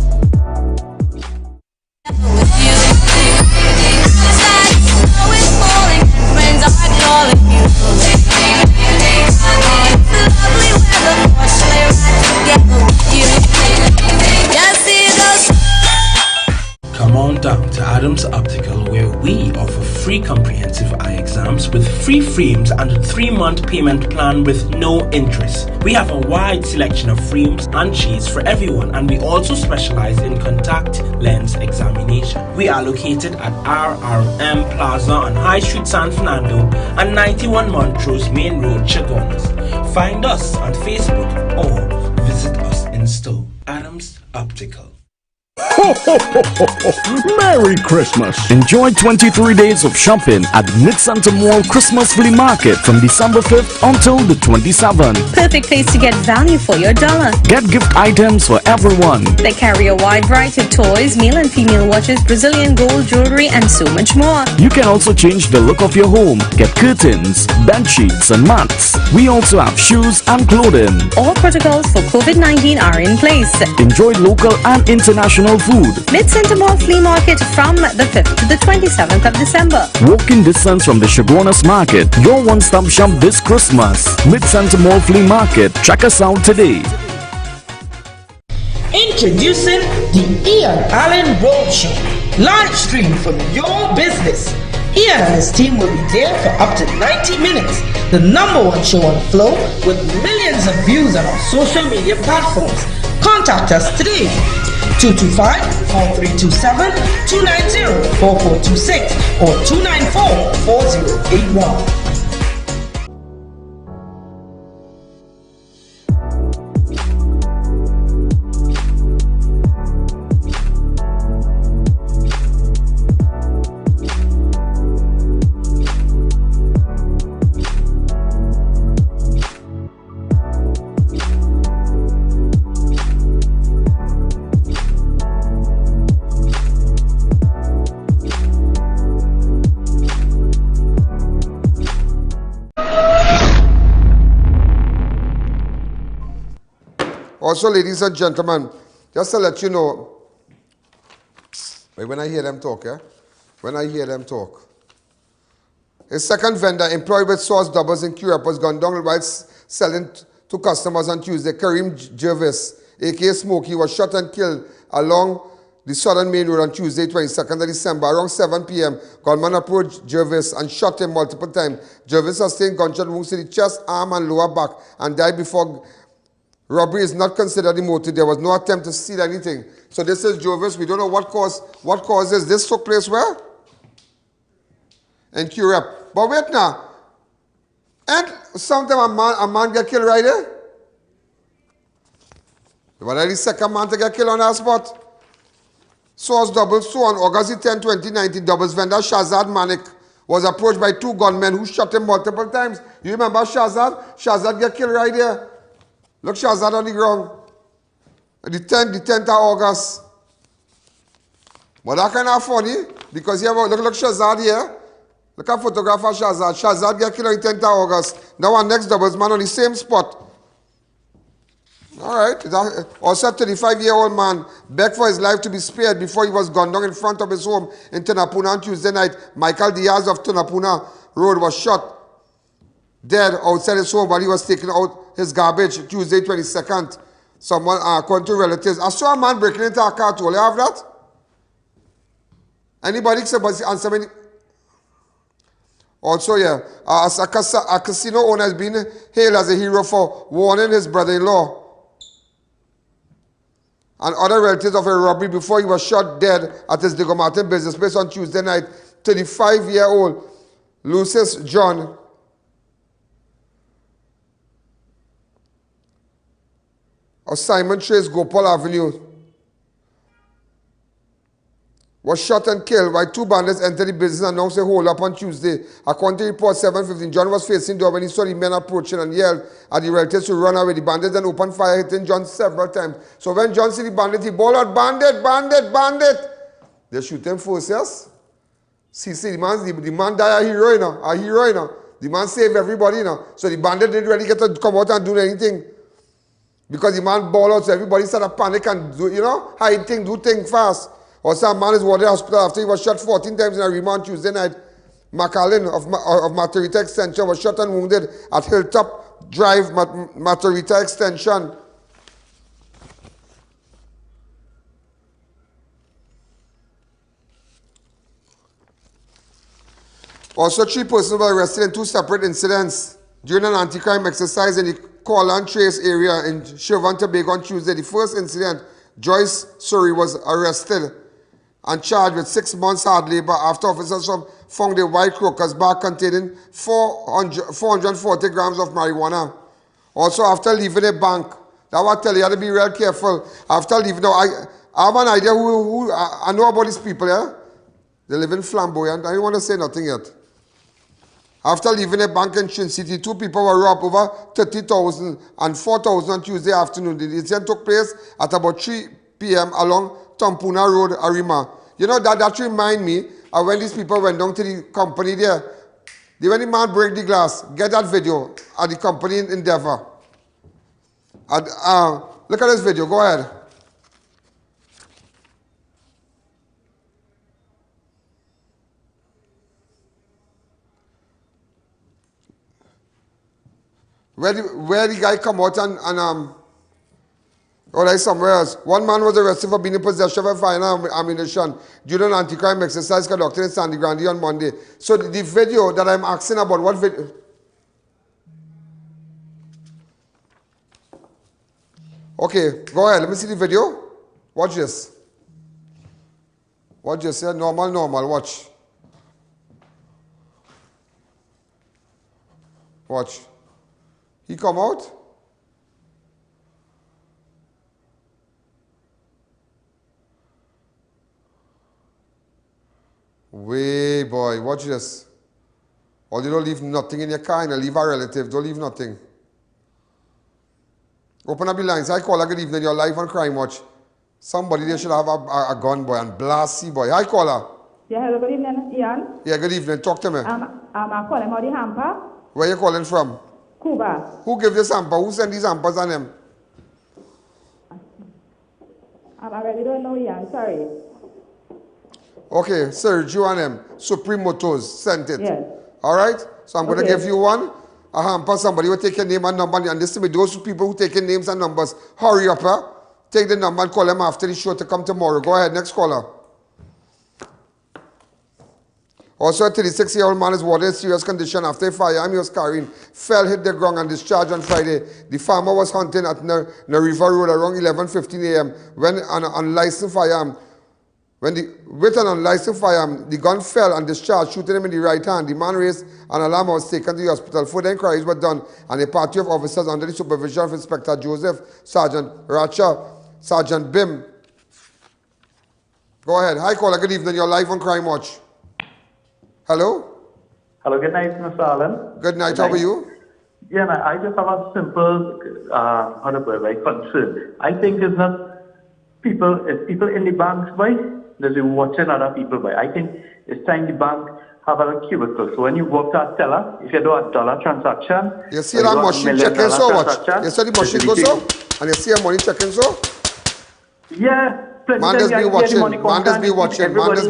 Come on down to Adams Optical, where we offer free comprehensive eye exams with free frames and a 3-month payment plan with no interest. We have a wide selection of frames and shades for everyone, and we also specialize in contact lens examination. We are located at RRM Plaza on High Street, San Fernando and 91 Montrose Main Road, Chaguanas. Find us on Facebook or visit us in store. Adams Optical. Ho, ho, ho, ho, ho. Merry Christmas! Enjoy 23 days of shopping at Mid-Center Mall Christmas Flea Market from December 5th until the 27th. Perfect place to get value for your dollar. Get gift items for everyone. They carry a wide variety of toys, male and female watches, Brazilian gold jewelry, and so much more. You can also change the look of your home. Get curtains, bed sheets, and mats. We also have shoes and clothing. All protocols for COVID-19 are in place. Enjoy local and international food. Mid-Center Mall Flea Market from the 5th to the 27th of December. Walking distance from the Chaguanas Market. Your one-stop shop this Christmas. Mid-Center Mall Flea Market. Check us out today. Introducing the Alleyne Roadshow, live stream from your business. Ian and his team will be there for up to 90 minutes. The #1 show on the floor with millions of views on our social media platforms. Contact us today. 225-4327-290-4426 or 294-4081. Also, ladies and gentlemen, just to let you know, when I hear them talk, when I hear them talk, a second vendor employed with source doubles in Curepe was gunned down while selling to customers on Tuesday. Kareem Jervis, aka Smokey, was shot and killed along the Southern Main Road on Tuesday, 22nd of December. Around 7 p.m., gunman approached Jervis and shot him multiple times. Jervis sustained gunshot wounds to the chest, arm, and lower back and died before. Robbery is not considered the motive. There was no attempt to steal anything. So this is Jervis. We don't know what causes this took place where? In Curepe. But wait now. And sometimes a man get killed right there? Was that the second man to get killed on that spot? Source double. So on August 10, 2019, doubles vendor Shazad Manik was approached by two gunmen who shot him multiple times. You remember Shazad? Shazad get killed right there. Look, Shazad on the ground. The 10th of August. But that kind of funny because you have look Shazad here. Look at photograph of Shazad. Shazad get killed on the 10th of August. Now our next doubles man on the same spot. All right. Also a 35-year-old man begged for his life to be spared before he was gunned down in front of his home in Tunapuna on Tuesday night. Michael Diaz of Tunapuna Road was shot dead outside his home while he was taking out his garbage Tuesday 22nd. Someone, according to relatives. I saw a man breaking into a car too. You have that? Anybody answer me? Also, yeah, a casino owner has been hailed as a hero for warning his brother-in-law and other relatives of a robbery before he was shot dead at his Diego Martin business place on Tuesday night. 35-year-old Lucius John of Simon Trace Gopal Avenue was shot and killed while two bandits entered the business and announced a hold-up on Tuesday. According to report 7:15, John was facing the door when he saw the men approaching and yelled at the relatives to run away. The bandits then opened fire, hitting John several times. So when John see the bandit, he bawled out, "Bandit, bandit, bandit!" They shoot him first, yes? See, the man died a hero, you know. The man saved everybody, you know. So the bandit didn't really get to come out and do anything. Because the man bawled out, so everybody started panic and do, hide things, do things fast. Also, a man is warded in the hospital after he was shot 14 times in a remand Tuesday night. Alleyne of Matarita Extension was shot and wounded at Hilltop Drive, Matarita Extension. Also, 3 persons were arrested in 2 separate incidents during an anti-crime exercise in the Corland Trace area in Trinidad and Tobago on Tuesday. The first incident, Joyce Surrey was arrested and charged with 6 months hard labor after officers found a white crocus bag containing 440 grams of marijuana. Also, after leaving a bank, that will tell you how to be real careful. After leaving, now, I have an idea who I know about these people, yeah? They live in Flamboyant. I don't want to say nothing yet. After leaving a bank in Chin City, 2 people were robbed over 30,000 and 4,000 on Tuesday afternoon. The incident took place at about 3 p.m. along Tampuna Road, Arima. You know, that remind me of when these people went down to the company there. When the man break the glass, get that video at the company in Endeavour. Look at this video, go ahead. Where the guy come out and that's somewhere else. One man was arrested for being in possession of a firearm ammunition during an anti-crime exercise conducted in Sandy Grande on Monday. So the video that I'm asking about, what video? Okay, go ahead. Let me see the video. Watch this. Watch this. Yeah? Normal. Watch. Watch. He come out. Way boy, watch this. Or you don't leave nothing in your car, and leave a relative. Don't leave nothing. Open up the lines. Hi, caller. Good evening. You're live on Crime Watch. Somebody there should have a gun, boy, and blast boy. Hi, caller. Yeah, hello. Good evening, Ian. Yeah, good evening. Talk to me. I'm calling about the hamper. Where you calling from? Cuba. Who gave this hamper? Who sent these hampers on them? I really don't know, Ian. Sorry. Okay, Sergio and them. Supreme Motors sent it. Yes. All right? So I'm going to give you one. A hamper. Somebody will take your name and number. And listen to me, those people who take your names and numbers, hurry up, huh? Take the number and call them after the show to come tomorrow. Go ahead, next caller. Also, a 36-year-old man is warded in serious condition after a firearm he was carrying hit the ground and discharged on Friday. The farmer was hunting at Nariva Road around 11:15 a.m. when with an unlicensed firearm, the gun fell and discharged, shooting him in the right hand. The man raised an alarm and was taken to the hospital. Further inquiries were done, and a party of officers under the supervision of Inspector Joseph, Sergeant Racha, Sergeant Bim. Go ahead. Hi, caller. Good evening. You're live on Crime Watch. Hello? Hello, good night, Mr. Allen. Good night, how are you? Yeah, I just have a simple, concern. I think it's people in the banks, boy, that are watching other people, boy. I think it's time the bank have a cubicle. So when you go to a teller, if you do a dollar transaction, you see that machine checking so much? You see the machine goes so? And you see a money checking so? Yeah. Man just be watching. Man just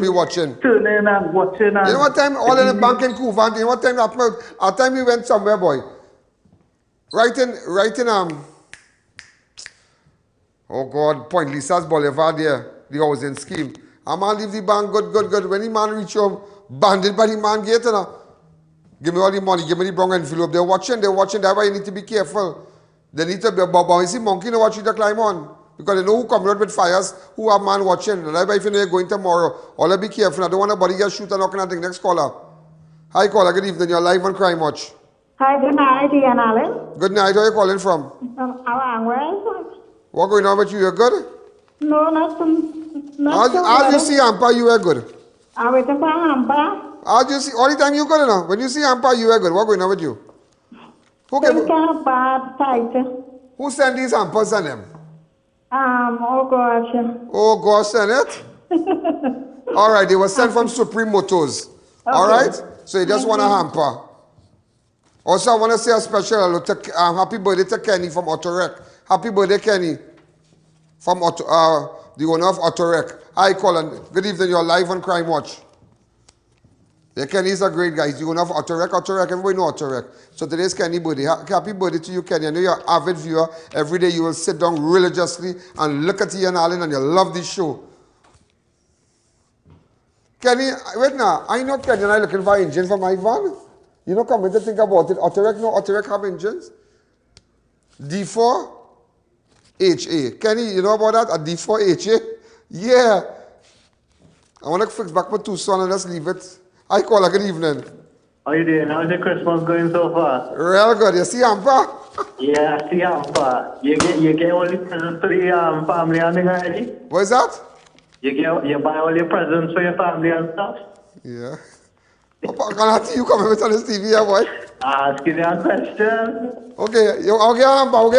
be watching. Turning and watching. And you know what time all in the bank in Couvent, you know what time our time we went somewhere, boy. Right in oh God, Point Lisa's Boulevard there, the housing scheme. A man leave the bank good. When the man reach home, banded by the man gate, you know. Give me all the money, give me the brown envelope. They're watching, that's why you need to be careful. They need to be you see monkey no watch you to climb on. Because they know who come out with fires, who have man watching. That's why if you know you're going tomorrow, all be careful. I don't want nobody get shoot and knocking at the next caller. Hi caller, good evening. You're live on Crime Watch. Hi, good night, Ian Allen. Good night. Where are you calling from? What going on with you? You're good? No, not As you see Ampa, you are good. I wait for Ampa. As you see, all the time you good enough. When you see Ampa, you are good. What going on with you? Who sent these Ampas on them? Oh gosh. Oh gosh, send it? All right, they were sent from Supreme Motors. Okay. All right? So you just want a hamper. Also, I want to say a special hello to, happy birthday to Kenny from Autorec. Happy birthday, Kenny, from the owner of Autorec. Hi, Colin. Good evening. You're live on Crime Watch. Yeah, Kenny is a great guy. He's the owner of Autorec. Everybody know Autorec. So today's Kenny's birthday. Happy birthday to you, Kenny. I know you're an avid viewer. Every day you will sit down religiously and look at Ian Allen and you love this show. Kenny, wait now. I know Kenny and I looking for an engine for my van. You know, come in to think about it. Autorec have engines. D4 HA. Kenny, you know about that? A D4 HA? Yeah. I want to fix back my Tucson and just leave it. Hi, caller. Good evening. How you doing? How's your Christmas going so far? Real good. You see, Ampa? Yeah, see, you get all your presents for the family and things already? What is that? You buy all your presents for your family and stuff? Yeah. Can I see you coming with on this TV here, boy? Asking you a question. Okay, okay, Hampa. What's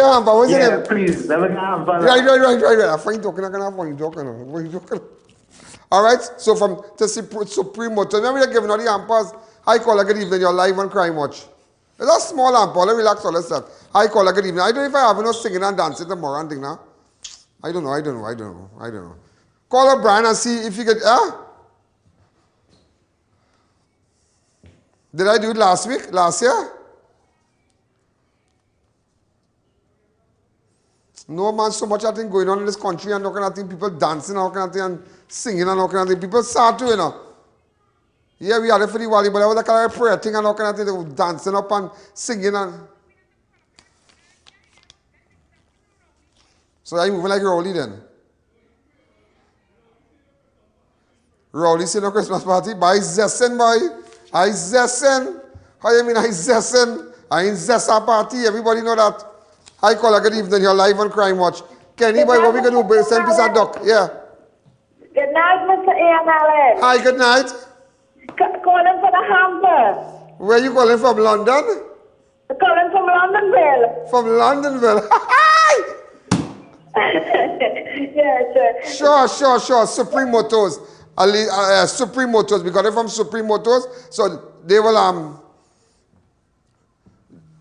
your name? Please, never get Hampa. Right. I find talking, I can find talking. All right, so from the Supreme Motor, remember they're giving all the Hampas. Hi, caller, good evening. You're live on Crime Watch. It's a small Hampa. Let's relax all this stuff. Hi, caller, good evening. I don't know if I have no singing and dancing tomorrow and thing now. I don't know. Call up Brian and see if you get, Did I do it last year? No, man, so much I think going on in this country and all kind of thing, people dancing and all kind of thing and singing and all kind of thing. People start to, you know. Yeah, we had it for the Wally, but I was like a prayer thing and all kind of thing. They were dancing up and singing and... So are you moving like Rowley then? Rowley saying a Christmas party? But I zessen, boy. I zessen. How you mean I zessen? I ain't zessa party. Everybody know that. Hi, caller. Good evening. You're live on Crime Watch. Kenny, boy, what we going to do? Send piece of duck. Yeah. Good night, Mr. Ian Allen. Hi, good night. Calling for the hamper. Where you calling from? London? Calling from Londonville. From Londonville. Yes, sir. Sure. Supreme Motors. Supreme Motors. We got it from Supreme Motors. So they will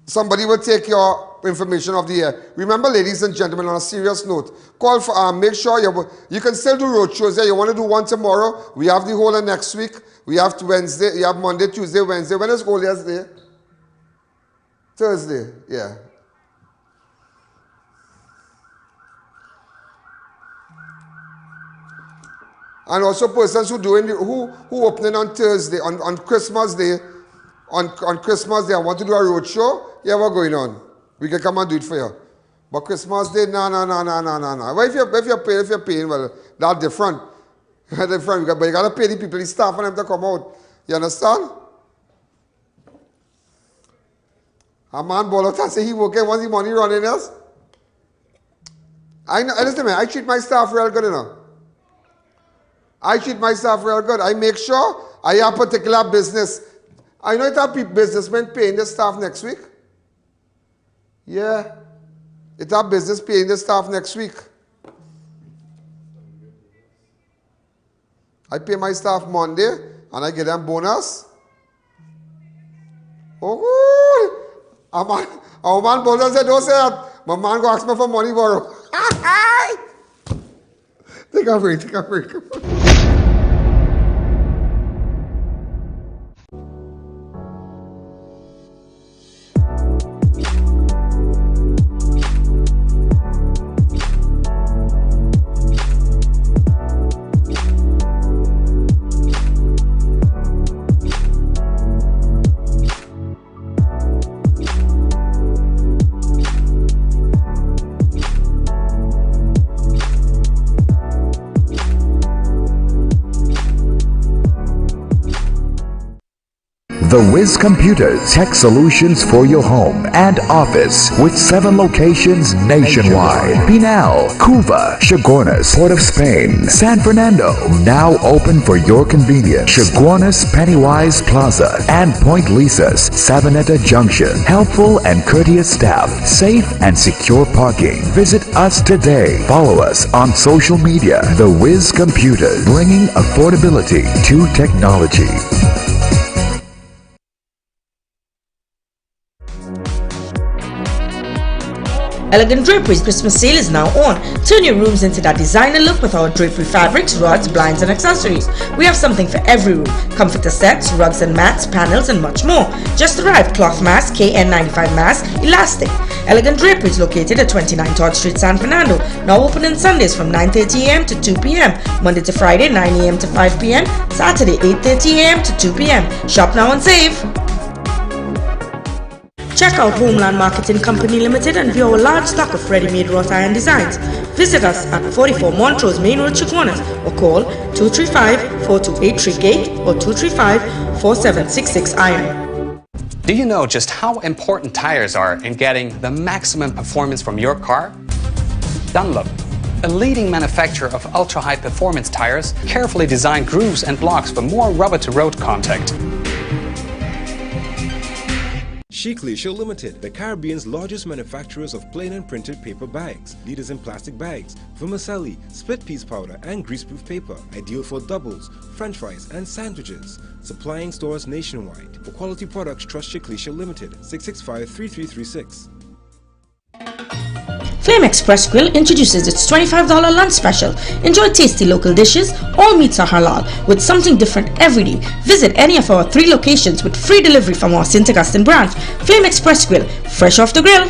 somebody will take your information of the air. Remember, ladies and gentlemen, on a serious note, call for make sure you can still do road shows there. You want to do one tomorrow? We have the whole of next week. We have Wednesday. You have Monday, Tuesday, Wednesday. When is Alleyne's Day? Thursday. Yeah. And also persons who doing who opening on Thursday, on Christmas Day, on Christmas Day, I want to do a road show. Yeah, what's going on? We can come and do it for you. But Christmas Day, no. Well, if you're paying, well, that's different. But you gotta pay the people, the staff, and them to come out. You understand? A man ball out and say he working once the money running us. Listen, man, I treat my staff real good, you know. I make sure I have particular business. I know it have businessmen paying the staff next week. Yeah. It have business paying the staff next week. I pay my staff Monday and I get them bonus. Oh, a man bonus said, don't say that. My man go ask me for money borrow. Take a break. The Wiz Computers, tech solutions for your home and office with 7 locations nationwide. Pinal, Cuba, Chaguanas, Port of Spain, San Fernando, now open for your convenience. Chaguanas Pennywise Plaza and Point Lisas, Sabaneta Junction. Helpful and courteous staff, safe and secure parking. Visit us today. Follow us on social media. The Wiz Computers, bringing affordability to technology. Elegant Drapery's Christmas sale is now on. Turn your rooms into that designer look with our drapery fabrics, rods, blinds and accessories. We have something for every room. Comforter sets, rugs and mats, panels and much more. Just arrived cloth mask, KN95 mask, elastic. Elegant Drapery is located at 29 Todd Street, San Fernando. Now open on Sundays from 9:30 a.m. to 2 p.m. Monday to Friday 9 a.m. to 5 p.m. Saturday 8:30 a.m. to 2 p.m. Shop now and save. Check out Homeland Marketing Company Limited and view our large stock of ready-made wrought iron designs. Visit us at 44 Montrose Main Road, Chaguanas, or call 235-4283-GATE or 235-4766 iron. Do you know just how important tires are in getting the maximum performance from your car? Dunlop, a leading manufacturer of ultra-high performance tires, carefully designed grooves and blocks for more rubber-to-road contact. Shiklisha Limited, the Caribbean's largest manufacturers of plain and printed paper bags, leaders in plastic bags, vermicelli, split piece powder and greaseproof paper, ideal for doubles, french fries and sandwiches. Supplying stores nationwide. For quality products, trust Shiklisha Limited, 665-3336. Flame Express Grill introduces its $25 lunch special. Enjoy tasty local dishes, all meats are halal, with something different every day. Visit any of our 3 locations with free delivery from our St. Augustine branch. Flame Express Grill, fresh off the grill.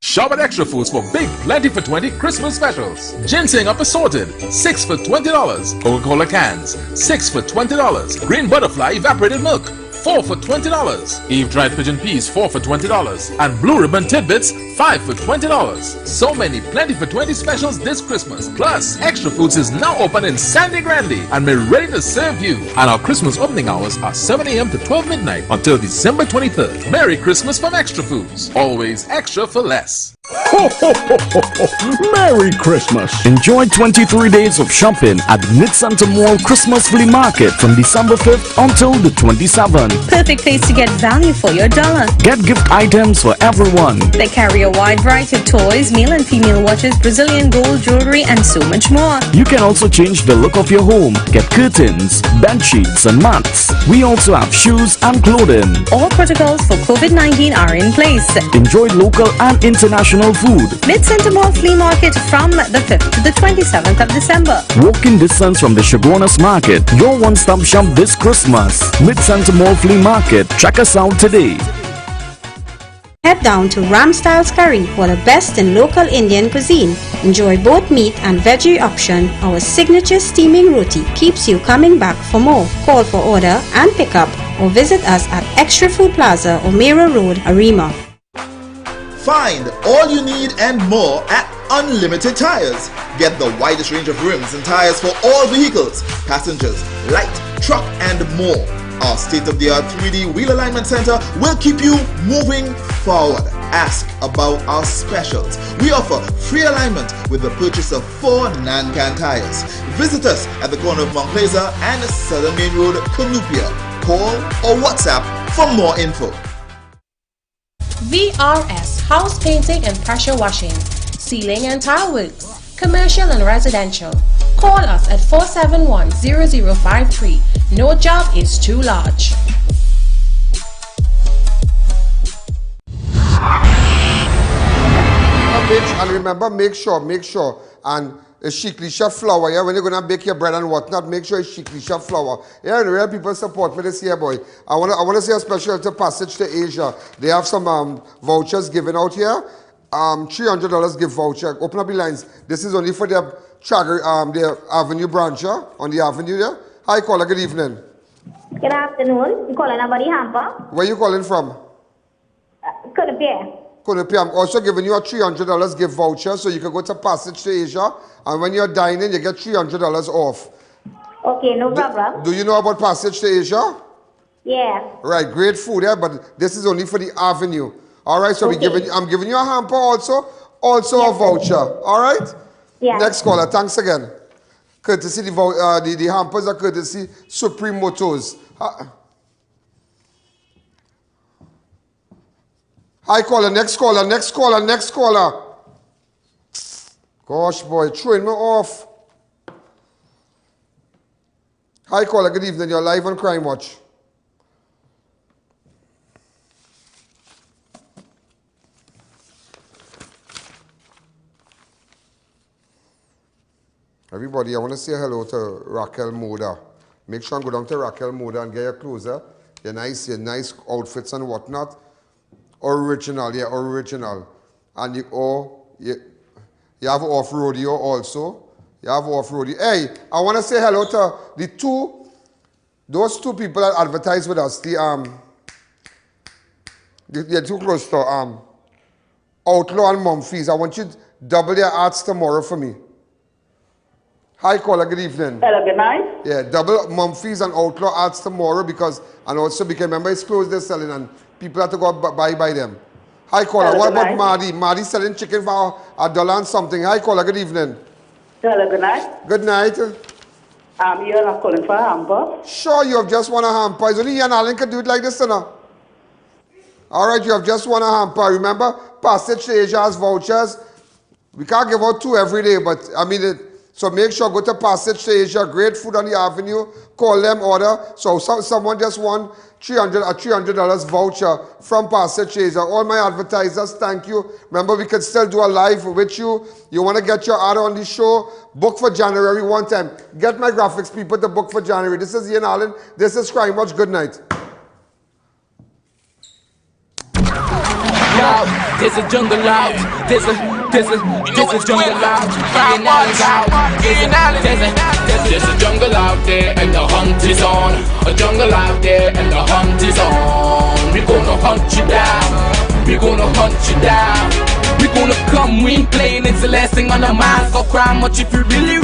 Shop at Extra Foods for big plenty for 20 Christmas specials. Ginseng up assorted, 6 for $20. Coca-Cola cans, 6 for $20. Green butterfly evaporated milk, 4 for $20. Eve dried pigeon peas, 4 for $20. And blue ribbon tidbits, 5 for $20. So many plenty for 20 specials this Christmas. Plus, Extra Foods is now open in Sandy Grande and we're ready to serve you. And our Christmas opening hours are 7 a.m. to 12 midnight until December 23rd. Merry Christmas from Extra Foods. Always extra for less. Ho, ho, ho, ho, ho. Merry Christmas! Enjoy 23 days of shopping at Mid-Center Mall Christmas Flea Market from December 5th until the 27th. Perfect place to get value for your dollar. Get gift items for everyone. They carry a wide variety of toys, male and female watches, Brazilian gold jewelry, and so much more. You can also change the look of your home. Get curtains, bed sheets, and mats. We also have shoes and clothing. All protocols for COVID-19 are in place. Enjoy local and international food. Mid-Center Mall Flea Market from the 5th to the 27th of December. Walking distance from the Chaguanas Market. Your one-stop shop this Christmas. Mid-Center Mall Flea Market. Check us out today. Head down to Ram Styles Curry for the best in local Indian cuisine. Enjoy both meat and veggie option. Our signature steaming roti keeps you coming back for more. Call for order and pick up or visit us at Extra Food Plaza, O'Meara Road, Arima. Find all you need and more at Unlimited Tires. Get the widest range of rims and tires for all vehicles, passengers, light, truck and more. Our state-of-the-art 3D wheel alignment center will keep you moving forward. Ask about our specials. We offer free alignment with the purchase of 4 Nancan tires. Visit us at the corner of Mount Plaza and Southern Main Road, Canupia. Call or WhatsApp for more info. VRS House Painting and Pressure Washing, Ceiling and Tile Works, Commercial and Residential. Call us at 471-0053. No job is too large. And remember, make sure, and a Shiklisha flour, yeah, when you're going to bake your bread and whatnot, make sure it's Shiklisha flour. Yeah, and real people support me this year, boy. I want to say a special to Passage to Asia. They have some vouchers given out here. $300 gift voucher. Open up the lines. This is only for their Avenue branch, on the Avenue there. Hi, caller, good evening. Good afternoon. You calling about the hamper? Where you calling from? Canupia. I'm also giving you a $300 gift voucher so you can go to Passage to Asia, and when you're dining, you get $300 off. Okay, no problem. Do you know about Passage to Asia? Yeah. Right, great food there, but this is only for the Avenue. All right, so Okay. I'm giving you a hamper also a voucher. All right? Yeah. Next caller, thanks again. Courtesy, the hampers are courtesy Supreme Motors. Hi, caller, next caller. Gosh, boy, throwing me off. Hi, caller, good evening. You're live on Crime Watch. Everybody, I want to say hello to Raquel Moda. Make sure and go down to Raquel Moda and get your clothes, your nice outfits and whatnot. Original. And you have off-roadie also. You have off-roadie. Hey, I want to say hello to those two people that advertise with us. They're too close to Outlaw and Mumphys. I want you to double their ads tomorrow for me. Hi, caller. Good evening. Hello, good night. Yeah, double Mumphy's and Outlaw ads tomorrow because, and also because remember it's closed, they're selling and people have to go buy them. Hi, caller. Hello, What good about night. Marty? Marty's selling chicken for $1 and something. Hi, caller. Good evening. Hello, good night. Good night. You're not calling for a hamper? Sure, you have just won a hamper. It's only you and Alleyne can do it like this, you know. All right, you have just won a hamper. Remember, Passage to Asia has vouchers. We can't give out 2 every day, but I mean, so make sure go to Passage to Asia. Great food on the avenue. Call them, order. So someone just won a $300 voucher from Passage to Asia. All my advertisers, thank you. Remember, we can still do a live with you. You want to get your ad on the show? Book for January one time. Get my graphics people to book for January. This is Ian Alleyne. This is Crime Watch. Good night. There's a jungle out. There's a jungle out. Ian Alleyne's out. There's a jungle out there and the hunt is on. A jungle out there and the hunt is on. We're gonna hunt you down. We're gonna hunt you down. We're gonna come, we ain't playing. It's the last thing on our minds. So crime much if you really